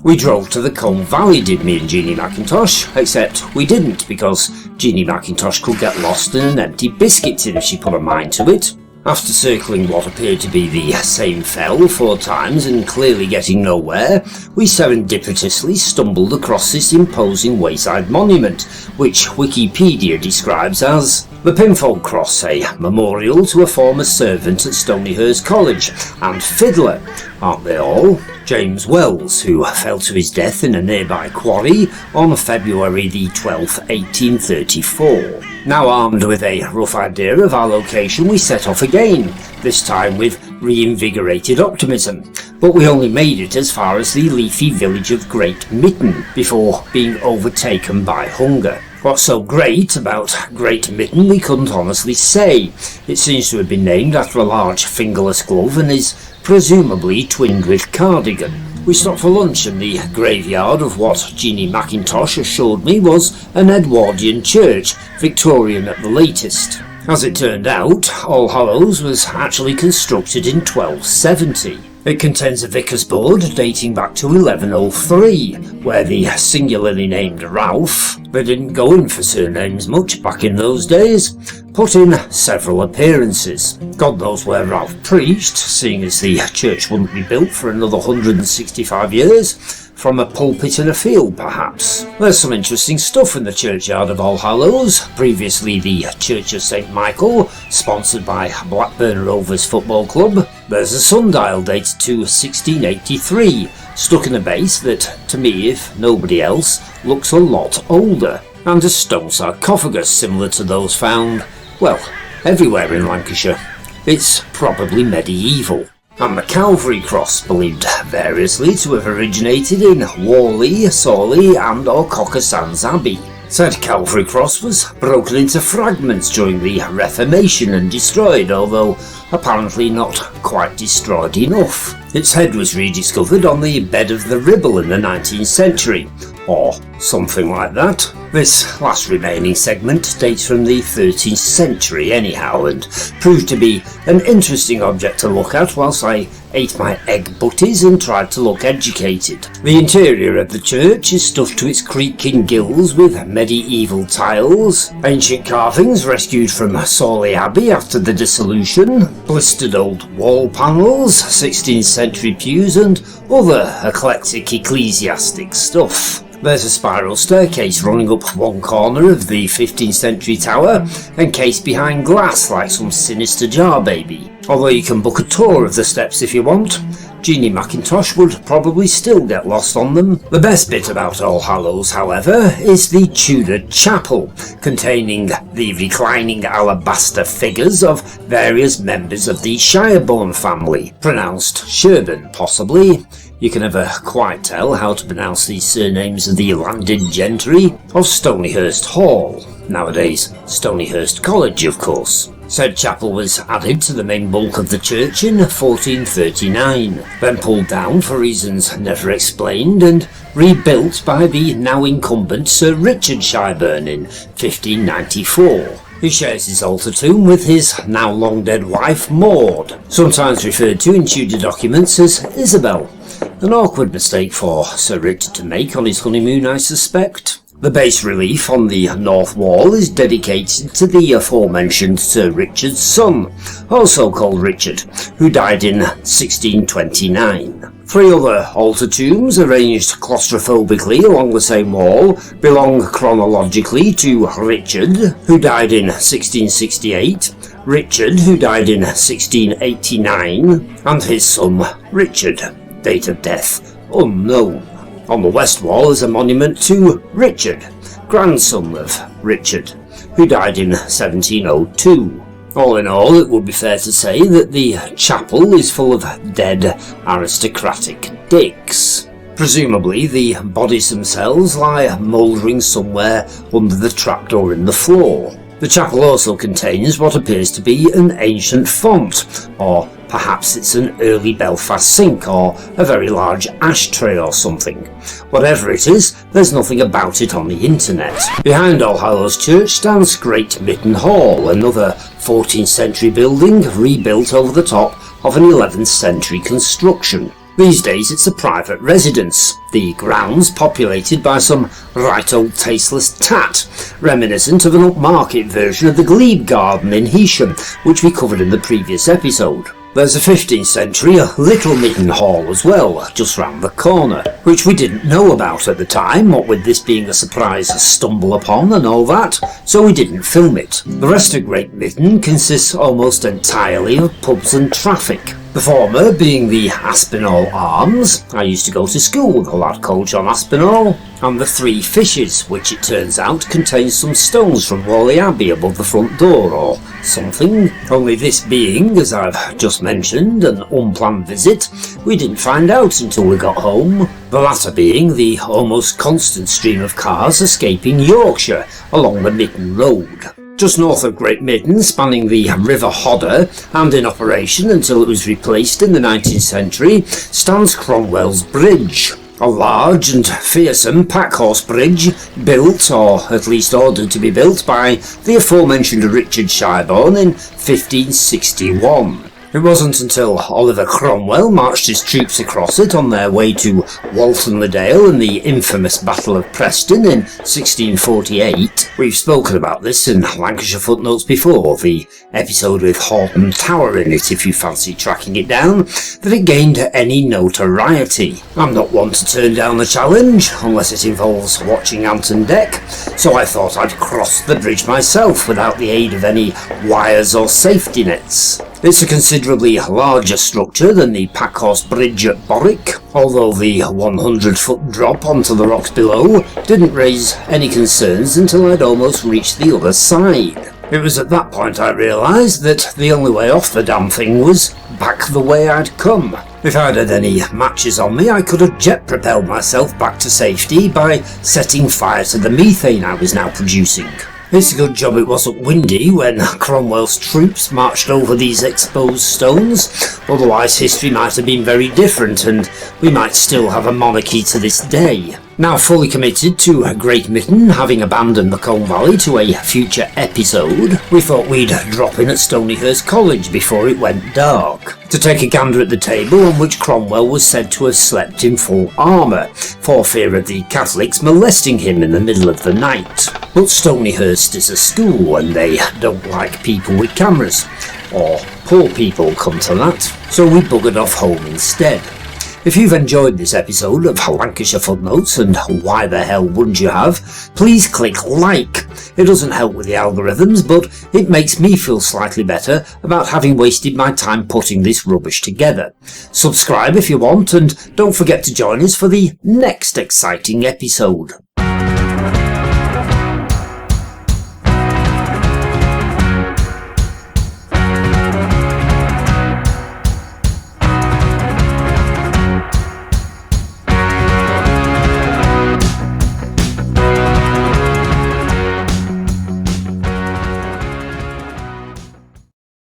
We drove to the Colne Valley, did me and Jeanie McIntosh, except we didn't because Jeanie McIntosh could get lost in an empty biscuit tin if she put her mind to it. After circling what appeared to be the same fell 4 times and clearly getting nowhere, we serendipitously stumbled across this imposing wayside monument, which Wikipedia describes as the Pinfold Cross, a memorial to a former servant at Stonyhurst College, and fiddler, aren't they all? James Wells, who fell to his death in a nearby quarry on February the 12th, 1834. Now armed with a rough idea of our location, we set off again, this time with reinvigorated optimism, but we only made it as far as the leafy village of Great Mitton before being overtaken by hunger. What's so great about Great Mitton we couldn't honestly say. It seems to have been named after a large fingerless glove and is presumably twinned with cardigan. We stopped for lunch in the graveyard of what Jeanie McIntosh assured me was an Edwardian church, Victorian at the latest. As it turned out, All Hallows was actually constructed in 1270. It contains a vicar's board dating back to 1103, where the singularly named Ralph, they didn't go in for surnames much back in those days, put in several appearances. God knows where Ralph preached, seeing as the church wouldn't be built for another 165 years, from a pulpit in a field perhaps. There's some interesting stuff in the churchyard of All Hallows, previously the Church of St Michael, sponsored by Blackburn Rovers Football Club. There's a sundial dated to 1683, stuck in a base that, to me if nobody else, looks a lot older, and a stone sarcophagus similar to those found, well, everywhere in Lancashire. It's probably medieval. And the Calvary Cross, believed variously to have originated in Whalley, Sawley and or Cocker Sands Abbey. Said Calvary Cross was broken into fragments during the Reformation and destroyed, although apparently not quite destroyed enough. Its head was rediscovered on the bed of the Ribble in the 19th century, or something like that. This last remaining segment dates from the 13th century anyhow, and proved to be an interesting object to look at whilst I ate my egg butties and tried to look educated. The interior of the church is stuffed to its creaking gills with medieval tiles, ancient carvings rescued from Sawley Abbey after the dissolution, blistered old wall panels, 16th century pews and other eclectic ecclesiastic stuff. There's a spiral staircase running up one corner of the 15th century tower, encased behind glass like some sinister jar baby. Although you can book a tour of the steps if you want, Jeanie McIntosh would probably still get lost on them. The best bit about All Hallows, however, is the Tudor chapel, containing the reclining alabaster figures of various members of the Shireborn family, pronounced Sherborne possibly. You can never quite tell how to pronounce the surnames of the landed gentry of Stonyhurst Hall, nowadays Stonyhurst College of course. Said chapel was added to the main bulk of the church in 1439, then pulled down for reasons never explained and rebuilt by the now incumbent Sir Richard Shireborne in 1594. He shares his altar tomb with his now long dead wife Maud, sometimes referred to in Tudor documents as Isabel. An awkward mistake for Sir Richard to make on his honeymoon, I suspect. The bas relief on the north wall is dedicated to the aforementioned Sir Richard's son, also called Richard, who died in 1629. 3 other altar tombs, arranged claustrophobically along the same wall, belong chronologically to Richard, who died in 1668, Richard, who died in 1689, and his son Richard, date of death unknown. On the west wall is a monument to Richard, grandson of Richard, who died in 1702. All in all, it would be fair to say that the chapel is full of dead aristocratic dicks. Presumably the bodies themselves lie mouldering somewhere under the trapdoor in the floor. The chapel also contains what appears to be an ancient font, or perhaps it's an early Belfast sink or a very large ashtray or something. Whatever it is, there's nothing about it on the internet. Behind All Hallows Church stands Great Mitton Hall, another 14th century building rebuilt over the top of an 11th century construction. These days it's a private residence, the grounds populated by some right old tasteless tat, reminiscent of an upmarket version of the glebe garden in Heysham, which we covered in the previous episode. There's a 15th century Little Mitton Hall as well, just round the corner, which we didn't know about at the time, what with this being a surprise stumble upon and all that, so we didn't film it. The rest of Great Mitton consists almost entirely of pubs and traffic. The former being the Aspinall Arms, I used to go to school with a lad called John Aspinall, and the Three Fishes, which it turns out contains some stones from Whalley Abbey above the front door or something, only this being, as I've just mentioned, an unplanned visit, we didn't find out until we got home, the latter being the almost constant stream of cars escaping Yorkshire along the Mitton Road. Just north of Great Mitton, spanning the River Hodder, and in operation until it was replaced in the 19th century, stands Cromwell's Bridge, a large and fearsome pack-horse bridge built, or at least ordered to be built, by the aforementioned Richard Shyborne in 1561. It wasn't until Oliver Cromwell marched his troops across it on their way to Walton-le-Dale in the infamous Battle of Preston in 1648. We've spoken about this in Lancashire Footnotes before, the episode with Horton Tower in it if you fancy tracking it down, that it gained any notoriety. I'm not one to turn down the challenge, unless it involves watching Anton Deck, so I thought I'd cross the bridge myself without the aid of any wires or safety nets. It's a considerably larger structure than the Packhorse Bridge at Borwick, although the 100-foot drop onto the rocks below didn't raise any concerns until I'd almost reached the other side. It was at that point I realised that the only way off the damn thing was back the way I'd come. If I'd had any matches on me, I could have jet-propelled myself back to safety by setting fire to the methane I was now producing. It's a good job it wasn't windy when Cromwell's troops marched over these exposed stones, otherwise history might have been very different and we might still have a monarchy to this day. Now fully committed to Great Mitton, having abandoned the Colne Valley to a future episode, we thought we'd drop in at Stonyhurst College before it went dark, to take a gander at the table on which Cromwell was said to have slept in full armour, for fear of the Catholics molesting him in the middle of the night. But Stonyhurst is a school and they don't like people with cameras, or poor people come to that, so we buggered off home instead. If you've enjoyed this episode of Lancashire Footnotes, and why the hell wouldn't you have, please click like. It doesn't help with the algorithms, but it makes me feel slightly better about having wasted my time putting this rubbish together. Subscribe if you want, and don't forget to join us for the next exciting episode.